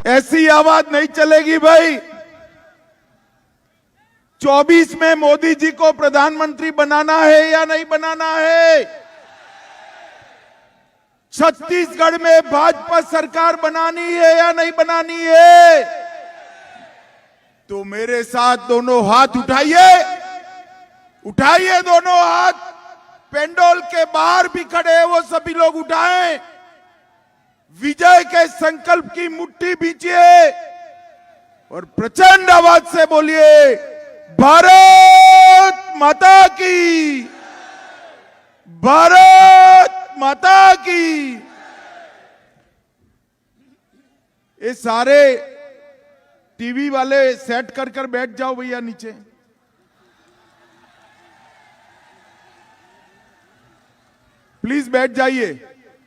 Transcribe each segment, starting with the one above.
ऐसी आवाज नहीं चलेगी भाई। 24 में मोदी जी को प्रधानमंत्री बनाना है या नहीं बनाना है? छत्तीसगढ़ में भाजपा सरकार बनानी है या नहीं बनानी है? तो मेरे साथ दोनों हाथ उठाइए, उठाइए दोनों हाथ। पेंडोल के बाहर भी खड़े हैं वो सभी लोग उठाएं। विजय के संकल्प की मुट्ठी बीचिए और प्रचंड आवाज से बोलिए, भारत माता की, भारत माता की। ये सारे टीवी वाले सेट कर कर बैठ जाओ भैया नीचे। प्लीज बैठ जाइए,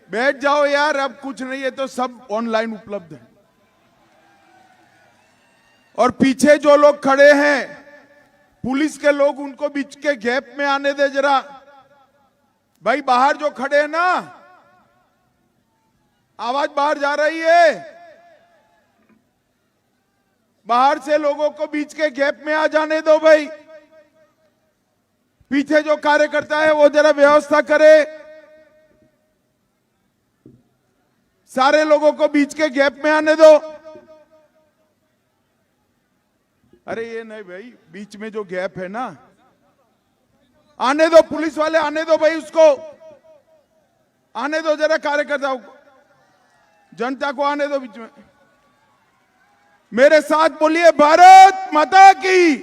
बैठ जाओ यार। अब कुछ नहीं है तो सब ऑनलाइन उपलब्ध है। और पीछे जो लोग खड़े हैं पुलिस के लोग, उनको बीच के गैप में आने दे जरा भाई। बाहर जो खड़े हैं ना, आवाज बाहर जा रही है। बाहर से लोगों को बीच के गैप में आ जाने दो भाई। पीछे जो कार्यकर्ता है वो जरा व्यवस्था करे। सारे लोगों को बीच के गैप में आने दो। अरे ये नहीं भाई, बीच में जो गैप है ना, आने दो। पुलिस वाले आने दो भाई, उसको आने दो जरा। कार्यकर्ताओं को, जनता को आने दो बीच में। मेरे साथ बोलिए, भारत माता की,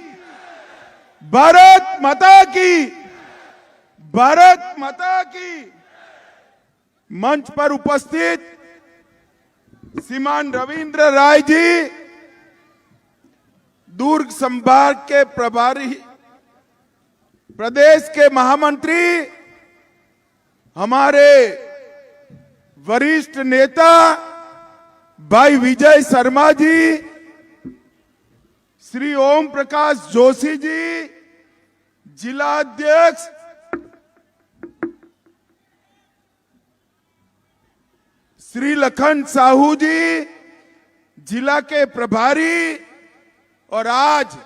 भारत माता की, भारत माता की। मंच पर उपस्थित श्रीमान रविंद्र राय जी, दुर्ग संभाग के प्रभारी, प्रदेश के महामंत्री, हमारे वरिष्ठ नेता भाई विजय शर्मा जी, श्री ओम प्रकाश जोशी जी, जिला अध्यक्ष श्री लखन साहू जी, जिला के प्रभारी, और आज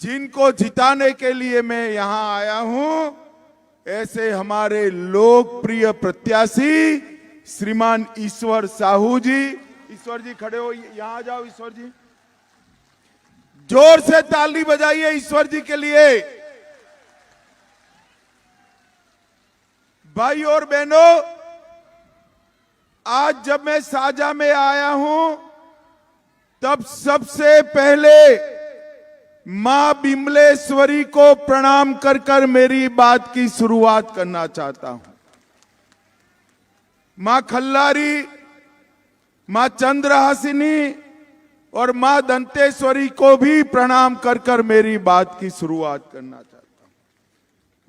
जिनको जिताने के लिए मैं यहां आया हूं, ऐसे हमारे लोकप्रिय प्रत्याशी श्रीमान ईश्वर साहू जी। ईश्वर जी खड़े हो, यहां आ जाओ। ईश्वर जी, जोर से ताली बजाइए ईश्वर जी के लिए। भाई और बहनों, आज जब मैं साजा में आया हूं तब सबसे पहले मां बिमलेश्वरी को प्रणाम कर कर मेरी बात की शुरुआत करना चाहता हूं। मां खल्लारी, मां चंद्रहासिनी और मां दंतेश्वरी को भी प्रणाम कर कर मेरी बात की शुरुआत करना चाहता हूं।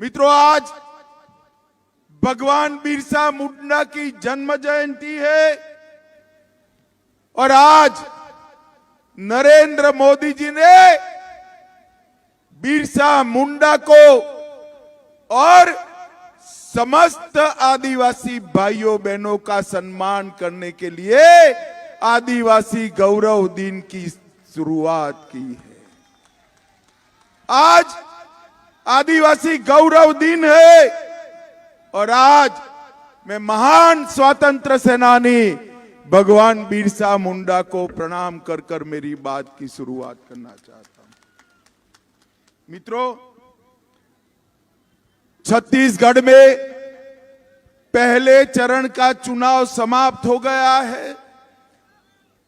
मित्रों, आज भगवान बिरसा मुंडा की जन्म जयंती है और आज नरेंद्र मोदी जी ने बिरसा मुंडा को और समस्त आदिवासी भाइयों बहनों का सम्मान करने के लिए आदिवासी गौरव दिन की शुरुआत की है। आज आदिवासी गौरव दिन है और आज मैं महान स्वतंत्र सेनानी भगवान बिरसा मुंडा को प्रणाम कर कर मेरी बात की शुरुआत करना चाहता हूं। मित्रों, छत्तीसगढ़ में पहले चरण का चुनाव समाप्त हो गया है।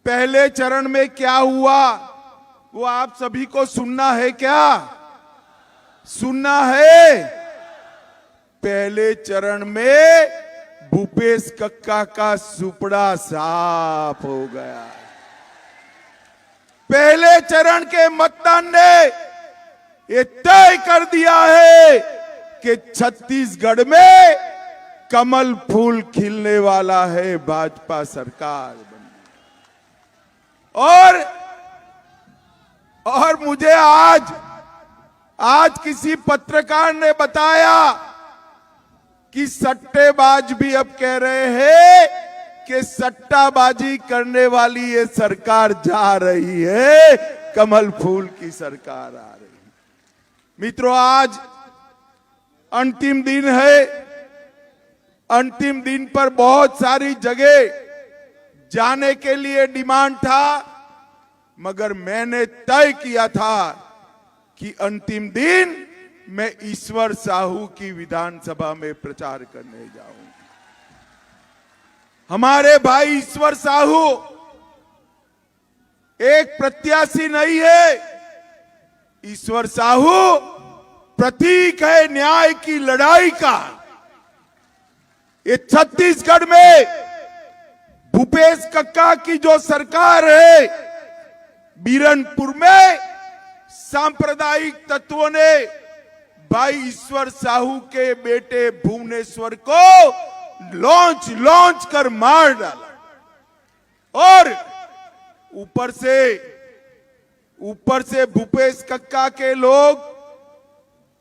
पहले चरण में क्या हुआ वो आप सभी को सुनना है क्या? सुनना है? पहले चरण में भूपेश कक्का का सुपड़ा साफ हो गया। पहले चरण के मतदान ने ये तय कर दिया है कि छत्तीसगढ़ में कमल फूल खिलने वाला है, भाजपा सरकार बनने। और मुझे आज किसी पत्रकार ने बताया कि सट्टेबाज भी अब कह रहे हैं कि सट्टाबाजी करने वाली ये सरकार जा रही है, कमल फूल की सरकार आ रही है। मित्रों, आज अंतिम दिन है। अंतिम दिन पर बहुत सारी जगह जाने के लिए डिमांड था, मगर मैंने तय किया था कि अंतिम दिन मैं ईश्वर साहू की विधानसभा में प्रचार करने जाऊंगा। हमारे भाई ईश्वर साहू एक प्रत्याशी नहीं है, ईश्वर साहू प्रतीक है न्याय की लड़ाई का। ये छत्तीसगढ़ में भूपेश कक्का की जो सरकार है, बीरनपुर में सांप्रदायिक तत्वों ने भाई ईश्वर साहू के बेटे भुवनेश्वर को लॉन्च कर मार डाला। और ऊपर से भूपेश कक्का के लोग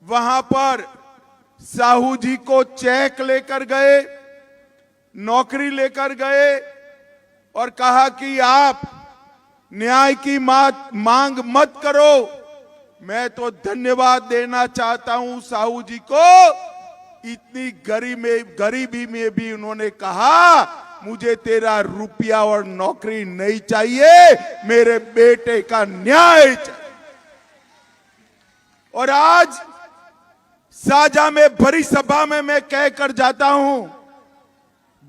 वहां पर साहू जी को चेक लेकर गए, नौकरी लेकर गए और कहा कि आप न्याय की मांग मत करो। मैं तो धन्यवाद देना चाहता हूं साहू जी को, इतनी गरीबी में भी उन्होंने कहा मुझे तेरा रुपया और नौकरी नहीं चाहिए, मेरे बेटे का न्याय चाहिए। और आज साजा में भरी सभा में मैं कहकर जाता हूं,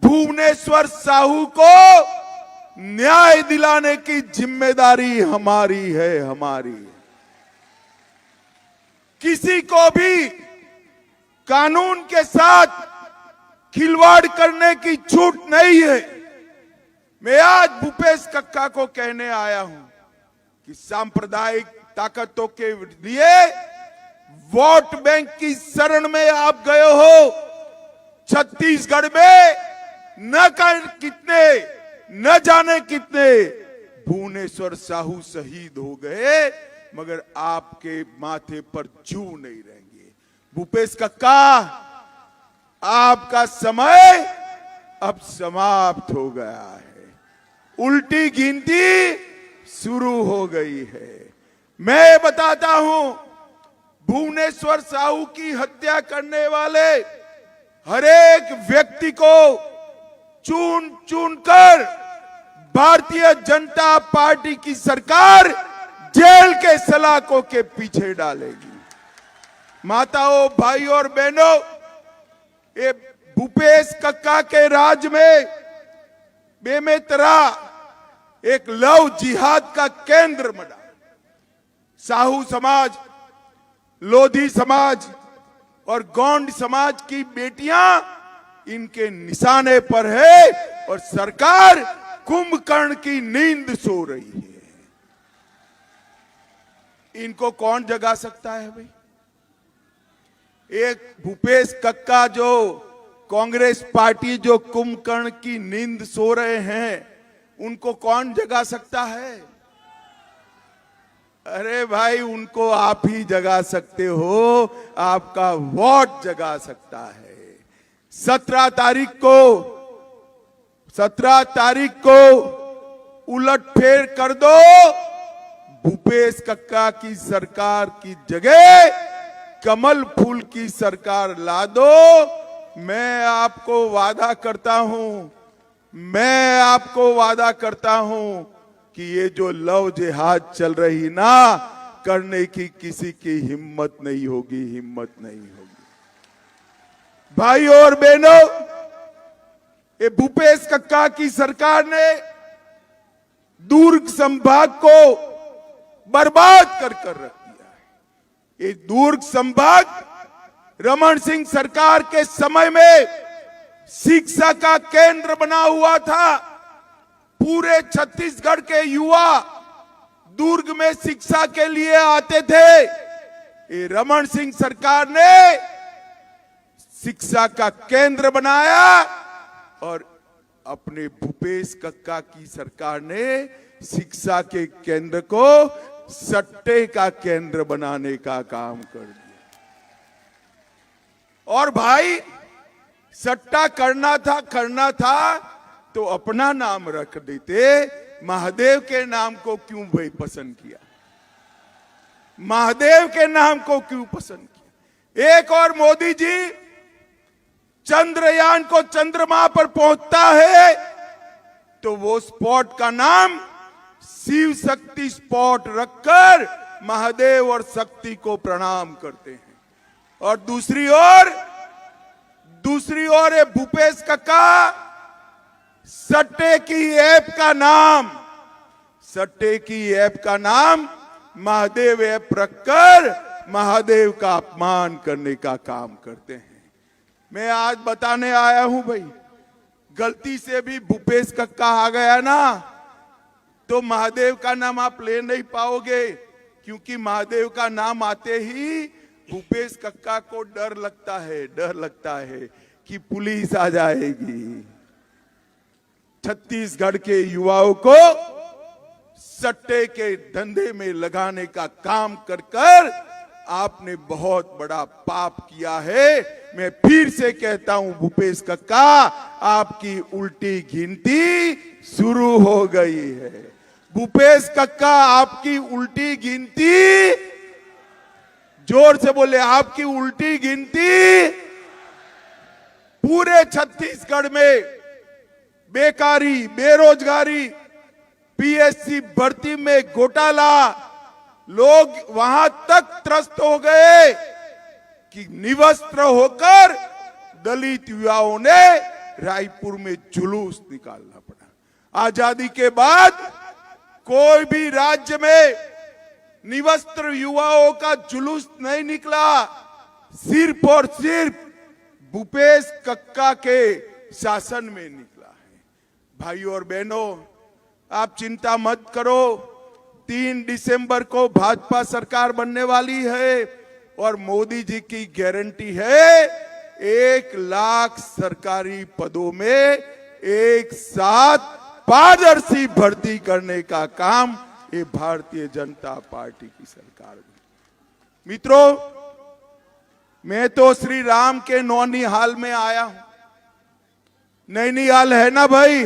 भुवनेश्वर साहू को न्याय दिलाने की जिम्मेदारी हमारी है, हमारी। किसी को भी कानून के साथ खिलवाड़ करने की छूट नहीं है। मैं आज भूपेश कक्का को कहने आया हूं कि सांप्रदायिक ताकतों के लिए वोट बैंक की शरण में आप गए हो। छत्तीसगढ़ में न जाने कितने भुवनेश्वर साहू शहीद हो गए, मगर आपके माथे पर जू नहीं रहेंगे। भूपेश कक्का, आपका समय अब समाप्त हो गया है, उल्टी गिनती शुरू हो गई है। मैं बताता हूं, भुवनेश्वर साहू की हत्या करने वाले हर एक व्यक्ति को चुन चुन कर भारतीय जनता पार्टी की सरकार जेल के सलाखों के पीछे डालेगी। माताओं, भाइयों और बहनों, ये भूपेश कक्का के राज में बेमेतरा एक लव जिहाद का केंद्र बना। साहू समाज, लोधी समाज और गोंड समाज की बेटियां इनके निशाने पर है और सरकार कुंभकर्ण की नींद सो रही है। इनको कौन जगा सकता है भाई? एक भूपेश कक्का जो कांग्रेस पार्टी जो कुंभकर्ण की नींद सो रहे हैं, उनको कौन जगा सकता है? अरे भाई, उनको आप ही जगा सकते हो, आपका वोट जगा सकता है। 17 तारीख को उलटफेर कर दो, भूपेश कक्का की सरकार की जगह कमल फूल की सरकार ला दो। मैं आपको वादा करता हूं कि ये जो लव जिहाद चल रही ना, करने की किसी की हिम्मत नहीं होगी। भाइयों और बहनों, ये भूपेश कक्का की सरकार ने दुर्ग संभाग को बर्बाद कर रख दिया है। ये दुर्ग संभाग रमन सिंह सरकार के समय में शिक्षा का केंद्र बना हुआ था। पूरे छत्तीसगढ़ के युवा दुर्ग में शिक्षा के लिए आते थे। ये रमन सिंह सरकार ने शिक्षा का केंद्र बनाया और अपने भूपेश कक्का की सरकार ने शिक्षा के केंद्र को सट्टे का केंद्र बनाने का काम कर दिया। और भाई, सट्टा करना था, तो अपना नाम रख देते, महादेव के नाम को क्यों भाई पसंद किया? महादेव के नाम को क्यों पसंद किया? एक और मोदी जी चंद्रयान को चंद्रमा पर पहुंचता है तो वो स्पॉट का नाम शिव शक्ति स्पॉट रखकर महादेव और शक्ति को प्रणाम करते हैं। और दूसरी ओर ये भूपेश कक्का सट्टे की ऐप का नाम महादेव ऐप रखकर महादेव का अपमान करने का काम करते हैं। मैं आज बताने आया हूं भाई, गलती से भी भूपेश कक्का आ गया ना तो महादेव का नाम आप ले नहीं पाओगे, क्योंकि महादेव का नाम आते ही भूपेश कक्का को डर लगता है कि पुलिस आ जाएगी। छत्तीसगढ़ के युवाओं को सट्टे के धंधे में लगाने का काम कर आपने बहुत बड़ा पाप किया है। मैं फिर से कहता हूं भूपेश कक्का, आपकी उल्टी गिनती शुरू हो गई है। भूपेश कक्का, आपकी उल्टी गिनती, जोर से बोले, आपकी उल्टी गिनती पूरे छत्तीसगढ़ में बेकारी, बेरोजगारी, पीएससी भर्ती में घोटाला, लोग वहां तक त्रस्त हो गए कि निवस्त्र होकर दलित युवाओं ने रायपुर में जुलूस निकालना पड़ा। आजादी के बाद कोई भी राज्य में निवस्त्र युवाओं का जुलूस नहीं निकला, सिर्फ और सिर्फ भूपेश कक्का के शासन में निकला है। भाइयों और बहनों, आप चिंता मत करो, 3 दिसंबर को भाजपा सरकार बनने वाली है और मोदी जी की गारंटी है 1 लाख सरकारी पदों में एक साथ पारदर्शी भर्ती करने का काम ये भारतीय जनता पार्टी की सरकार में। मित्रों, मैं तो श्री राम के नौनिहाल में आया हूं। नैनीहाल है ना भाई?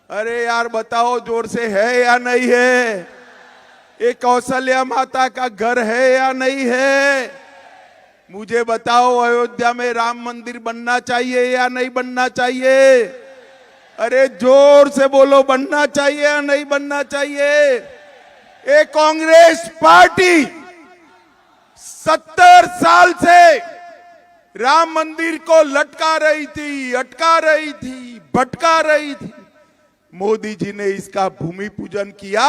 अरे यार बताओ जोर से, है या नहीं है? ये कौशल्या माता का घर है या नहीं है? मुझे बताओ, अयोध्या में राम मंदिर बनना चाहिए या नहीं बनना चाहिए? अरे जोर से बोलो, बनना चाहिए या नहीं बनना चाहिए? ये कांग्रेस पार्टी 70 साल से राम मंदिर को लटका रही थी, अटका रही थी, भटका रही थी। मोदी जी ने इसका भूमि पूजन किया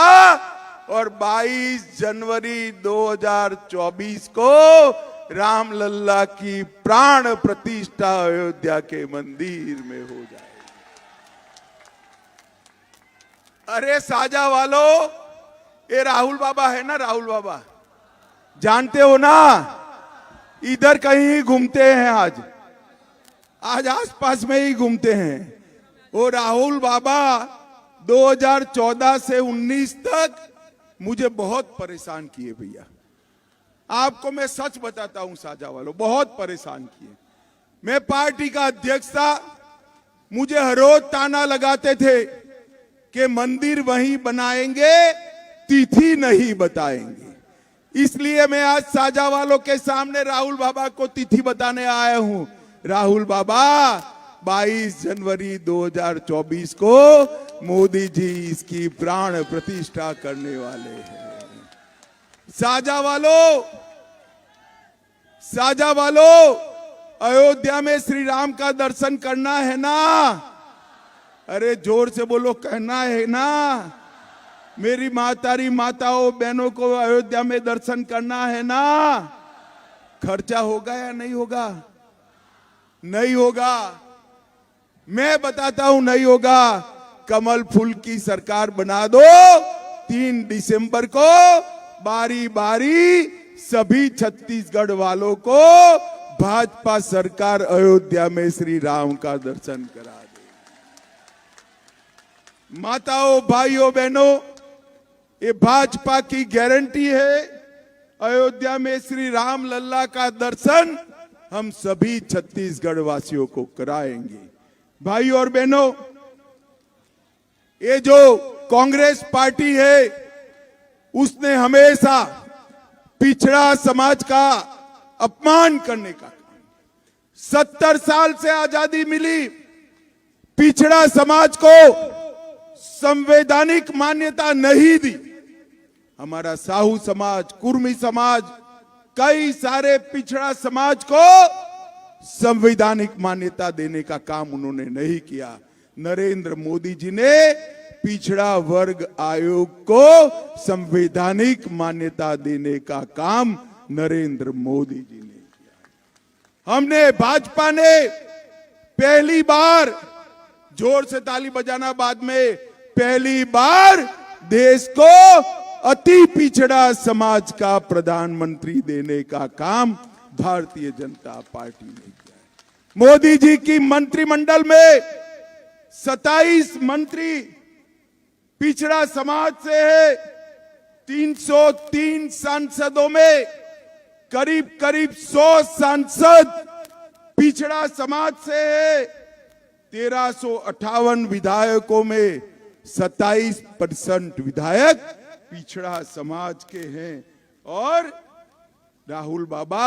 और 22 जनवरी 2024 को रामलल्ला की प्राण प्रतिष्ठा अयोध्या के मंदिर में हो जाए। अरे साजा वालों, ये राहुल बाबा है ना, राहुल बाबा जानते हो ना, इधर कहीं घूमते हैं, आज आसपास में ही घूमते हैं। वो राहुल बाबा 2014 से 19 तक मुझे बहुत परेशान किए भैया। आपको मैं सच बताता हूं साजा वालों, बहुत परेशान किए। मैं पार्टी का अध्यक्ष था, मुझे हर रोज ताना लगाते थे कि मंदिर वहीं बनाएंगे, तिथि नहीं बताएंगे। इसलिए मैं आज साजा वालों के सामने राहुल बाबा को तिथि बताने आया हूं। राहुल बाबा, 22 जनवरी 2024 को मोदी जी इसकी प्राण प्रतिष्ठा करने वाले हैं। साजा वालों, अयोध्या में श्री राम का दर्शन करना है ना? अरे जोर से बोलो, कहना है ना? मेरी माताओं बहनों को अयोध्या में दर्शन करना है ना? खर्चा होगा या नहीं होगा? नहीं होगा। मैं बताता हूं, नहीं होगा। कमल फूल की सरकार बना दो। 3 दिसंबर को बारी बारी सभी छत्तीसगढ़ वालों को भाजपा सरकार अयोध्या में श्री राम का दर्शन करा दे। माताओं, भाइयों, बहनों, ये भाजपा की गारंटी है। अयोध्या में श्री राम लल्ला का दर्शन हम सभी छत्तीसगढ़ वासियों को कराएंगे। भाइयों और बहनों, ये जो कांग्रेस पार्टी है उसने हमेशा पिछड़ा समाज का अपमान करने का, 70 साल से आजादी मिली, पिछड़ा समाज को संवैधानिक मान्यता नहीं दी। हमारा साहू समाज, कुर्मी समाज, कई सारे पिछड़ा समाज को संवैधानिक मान्यता देने का काम उन्होंने नहीं किया। नरेंद्र मोदी जी ने पिछड़ा वर्ग आयोग को संवैधानिक मान्यता देने का काम नरेंद्र मोदी जी ने किया। हमने, भाजपा ने पहली बार, जोर से ताली बजाना बाद में, पहली बार देश को अति पिछड़ा समाज का प्रधानमंत्री देने का काम भारतीय जनता पार्टी ने किया है। मोदी जी की मंत्रिमंडल में 27 मंत्री पिछड़ा समाज से है। 303 सांसदों में करीब करीब 100 सांसद पिछड़ा समाज से है। 1358 विधायकों में 27% विधायक पिछड़ा समाज के हैं। और राहुल बाबा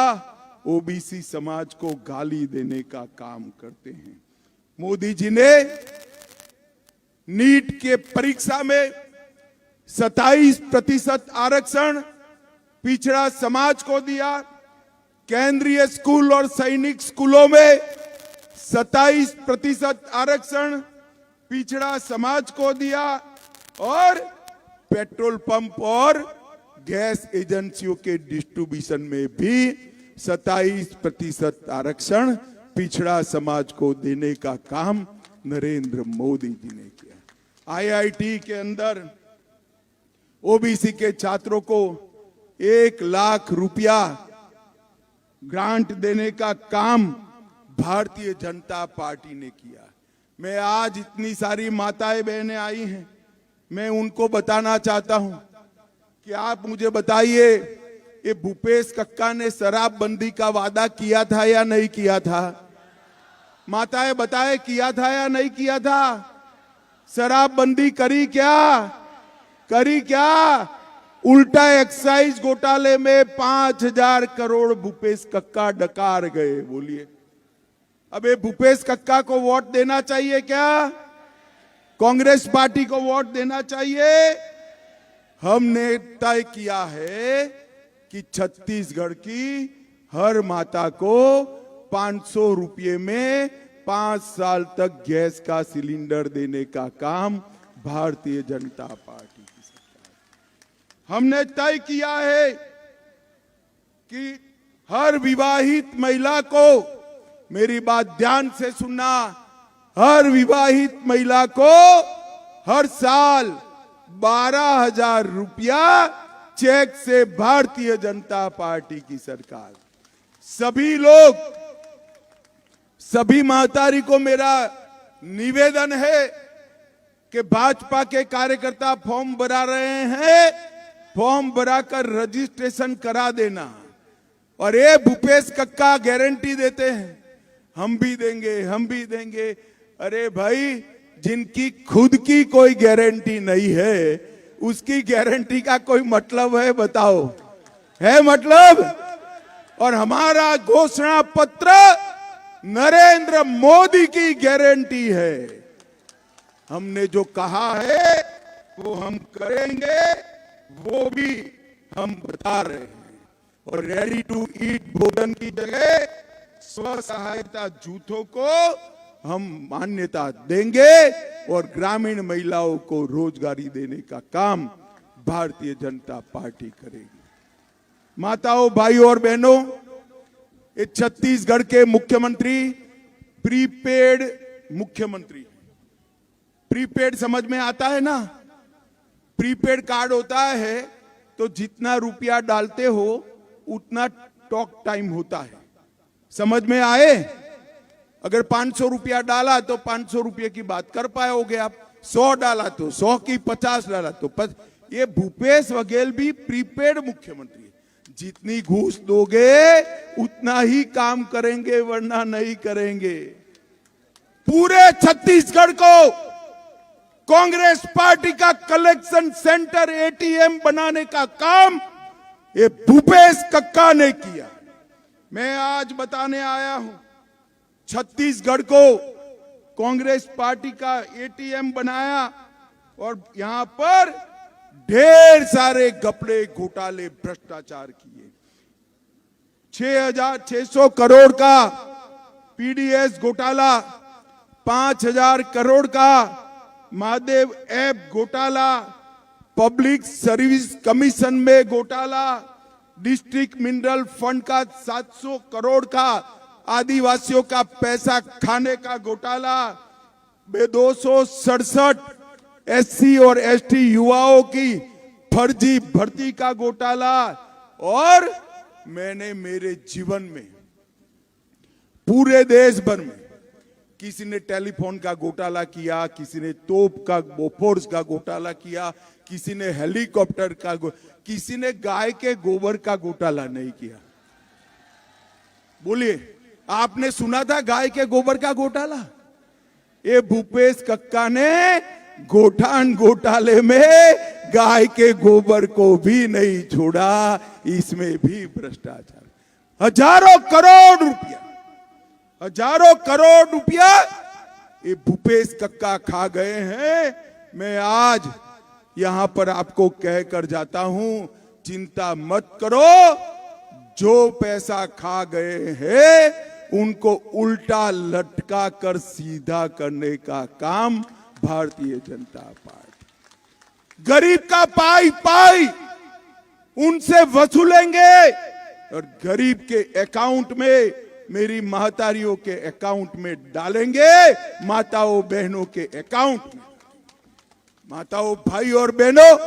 ओबीसी समाज को गाली देने का काम करते हैं। मोदी जी ने नीट के परीक्षा में 27% आरक्षण पिछड़ा समाज को दिया। केंद्रीय स्कूल और सैनिक स्कूलों में 27% आरक्षण पिछड़ा समाज को दिया। और पेट्रोल पंप और गैस एजेंसियों के डिस्ट्रीब्यूशन में भी 27% आरक्षण पिछड़ा समाज को देने का काम नरेंद्र मोदी जी ने किया। आईआईटी के अंदर ओबीसी के छात्रों को 1 लाख रुपया ग्रांट देने का काम भारतीय जनता पार्टी ने किया। मैं आज, इतनी सारी माताएं बहनें आई हैं, मैं उनको बताना चाहता हूं कि आप मुझे बताइए, ये भूपेश कक्का ने शराबबंदी का वादा किया था या नहीं किया था? माताएं बताए, किया था या नहीं किया था? शराबबंदी करी क्या? करी क्या? उल्टा एक्साइज घोटाले में 5000 करोड़ भूपेश कक्का डकार गए। बोलिए, अब ये भूपेश कक्का को वोट देना चाहिए क्या? कांग्रेस पार्टी को वोट देना चाहिए? हमने तय किया है कि छत्तीसगढ़ की हर माता को 500 रुपये में 5 साल तक गैस का सिलेंडर देने का काम भारतीय जनता पार्टी की सरकार। हमने तय किया है कि हर विवाहित महिला को, मेरी बात ध्यान से सुनना, हर विवाहित महिला को हर साल 12,000 रुपया चेक से भारतीय जनता पार्टी की सरकार। सभी लोग, सभी महतारी को मेरा निवेदन है कि भाजपा के कार्यकर्ता फॉर्म भरा रहे हैं, फॉर्म भराकर रजिस्ट्रेशन करा देना। और ये भूपेश कक्का गारंटी देते हैं, हम भी देंगे, हम भी देंगे। अरे भाई, जिनकी खुद की कोई गारंटी नहीं है, उसकी गारंटी का कोई मतलब है? बताओ, है मतलब? और हमारा घोषणा पत्र नरेंद्र मोदी की गारंटी है। हमने जो कहा है वो हम करेंगे, वो भी हम बता रहे हैं। और रेडी टू ईट भोजन की जगह स्व सहायता जूथों को हम मान्यता देंगे और ग्रामीण महिलाओं को रोजगारी देने का काम भारतीय जनता पार्टी करेगी। माताओं, भाइयों और बहनों, ये छत्तीसगढ़ के मुख्यमंत्री प्रीपेड मुख्यमंत्री। प्रीपेड समझ में आता है ना? प्रीपेड कार्ड होता है तो जितना रुपया डालते हो उतना टॉक टाइम होता है। समझ में आए? अगर 500 रुपया डाला तो 500 रुपये की बात कर पाओगे आप। 100 डाला तो 100 की, 50 डाला तो 50। ये भूपेश बघेल भी प्रीपेड मुख्यमंत्री है। जितनी घूस दोगे उतना ही काम करेंगे, वरना नहीं करेंगे। पूरे छत्तीसगढ़ को कांग्रेस पार्टी का कलेक्शन सेंटर एटीएम बनाने का काम ये भूपेश कक्का ने किया। मैं आज बताने आया हूं, छत्तीसगढ़ को कांग्रेस पार्टी का एटीएम बनाया और यहां पर ढेर सारे घपले, घोटाले, भ्रष्टाचार किए। 6,600 करोड़ का पीडीएस घोटाला, 5,000 करोड़ का महादेव ऐप घोटाला, पब्लिक सर्विस कमीशन में घोटाला, डिस्ट्रिक्ट मिनरल फंड का 700 करोड़ का आदिवासियों का पैसा खाने का घोटाला, 267 एससी और एसटी युवाओं की फर्जी भर्ती का घोटाला। और मैंने मेरे जीवन में पूरे देश भर में किसी ने टेलीफोन का घोटाला किया, किसी ने तोप का, बोफोर्स का घोटाला किया, किसी ने हेलीकॉप्टर का, किसी ने गाय के गोबर का घोटाला नहीं किया। बोलिए, आपने सुना था गाय के गोबर का घोटाला? ये भूपेश कक्का ने गोठान घोटाले में गाय के गोबर को भी नहीं छोड़ा, इसमें भी भ्रष्टाचार। हजारों करोड़ रुपया ये भूपेश कक्का खा गए हैं। मैं आज यहां पर आपको कहकर जाता हूं, चिंता मत करो, जो पैसा खा गए हैं उनको उल्टा लटका कर सीधा करने का काम भारतीय जनता पार्टी, गरीब का पाई पाई उनसे वसूलेंगे और गरीब के अकाउंट में, मेरी महतारियों के अकाउंट में डालेंगे, माताओं बहनों के अकाउंट में। माताओं, भाई और बहनों,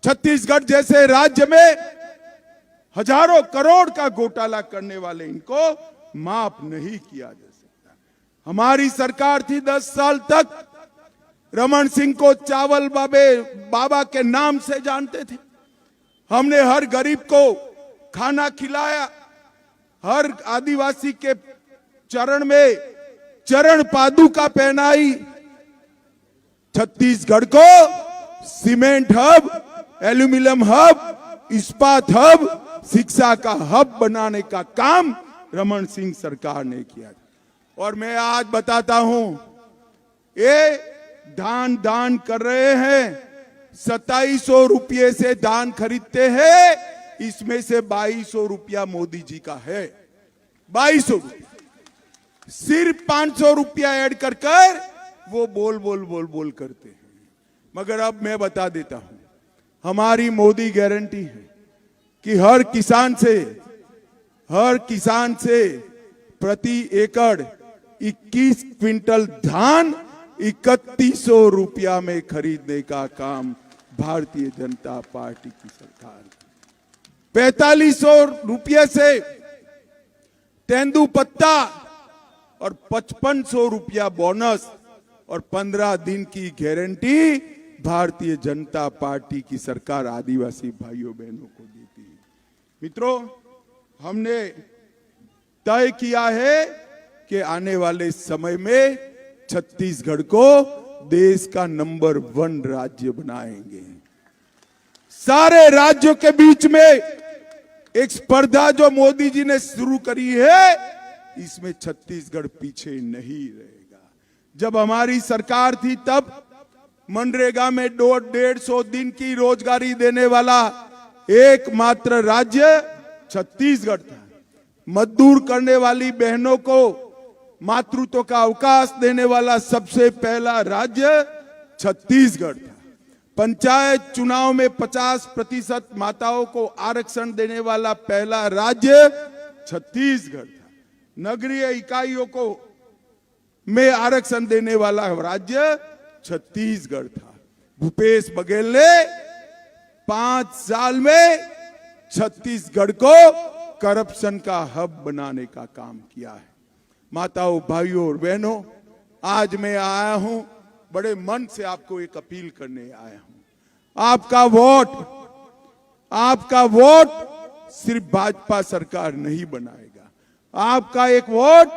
छत्तीसगढ़ जैसे राज्य में हजारों करोड़ का घोटाला करने वाले इनको माफ नहीं किया जा सकता। हमारी सरकार थी 10 साल तक, रमन सिंह को चावल बाबा के नाम से जानते थे। हमने हर गरीब को खाना खिलाया, हर आदिवासी के चरण में चरण पादुका पहनाई। छत्तीसगढ़ को सीमेंट हब, एल्यूमिनियम हब, इस्पात हब, शिक्षा का हब बनाने का काम रमन सिंह सरकार ने किया। और मैं आज बताता हूं, ये दान कर रहे हैं, 2700 रुपये से दान खरीदते हैं, इसमें से 2200 रुपया मोदी जी का है। 2200 रुपया, सिर्फ 500 रुपया ऐड कर वो बोल करते हैं। मगर अब मैं बता देता हूं, हमारी मोदी गारंटी है कि हर किसान से प्रति एकड़ 21 क्विंटल धान 3100 रुपया में खरीदने का काम भारतीय जनता पार्टी की सरकार, 4500 रुपये से तेंदुपत्ता और 5500 रुपया बोनस और 15 दिन की गारंटी भारतीय जनता पार्टी की सरकार आदिवासी भाइयों बहनों को देती है। मित्रों, हमने तय किया है कि आने वाले समय में छत्तीसगढ़ को देश का नंबर 1 राज्य बनाएंगे। सारे राज्यों के बीच में एक स्पर्धा जो मोदी जी ने शुरू करी है, इसमें छत्तीसगढ़ पीछे नहीं रहेगा। जब हमारी सरकार थी तब मनरेगा में 150 दिन की रोजगारी देने वाला एकमात्र राज्य छत्तीसगढ़ था। मजदूर करने वाली बहनों को मातृत्व का अवकाश देने वाला सबसे पहला राज्य छत्तीसगढ़ था। पंचायत चुनाव में 50% माताओं को आरक्षण देने वाला पहला राज्य छत्तीसगढ़ था। नगरीय इकाइयों को में आरक्षण देने वाला राज्य छत्तीसगढ़ था। भूपेश बघेल ने 5 साल में छत्तीसगढ़ को करप्शन का हब बनाने का काम किया है। माताओं, भाइयों और बहनों, आज मैं आया हूं, बड़े मन से आपको एक अपील करने आया हूं। आपका वोट सिर्फ भाजपा सरकार नहीं बनाएगा। आपका एक वोट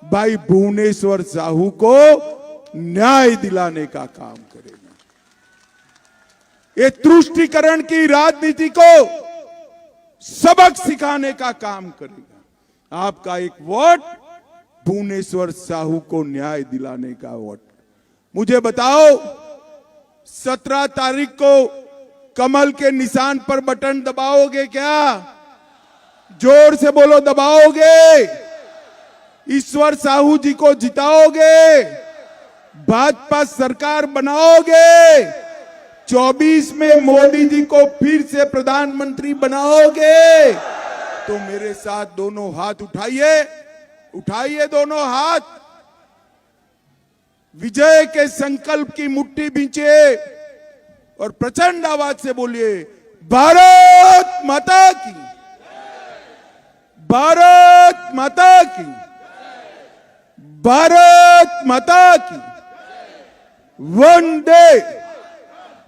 भाई भुवनेश्वर साहू को न्याय दिलाने का काम करेगा। ये तुष्टीकरण की राजनीति को सबक सिखाने का काम करेगा। आपका एक वोट भुवनेश्वर साहू को न्याय दिलाने का वोट। मुझे बताओ 17 तारीख को कमल के निशान पर बटन दबाओगे क्या? जोर से बोलो, दबाओगे? ईश्वर साहू जी को जिताओगे? भाजपा सरकार बनाओगे? 24 में मोदी जी को फिर से प्रधानमंत्री बनाओगे? तो मेरे साथ दोनों हाथ उठाइए, उठाइए दोनों हाथ। विजय के संकल्प की मुट्ठी भींचिए और प्रचंड आवाज से बोलिए, भारत माता की, भारत माता की, भारत माता की। वंदे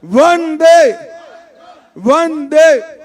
वंदे वंदे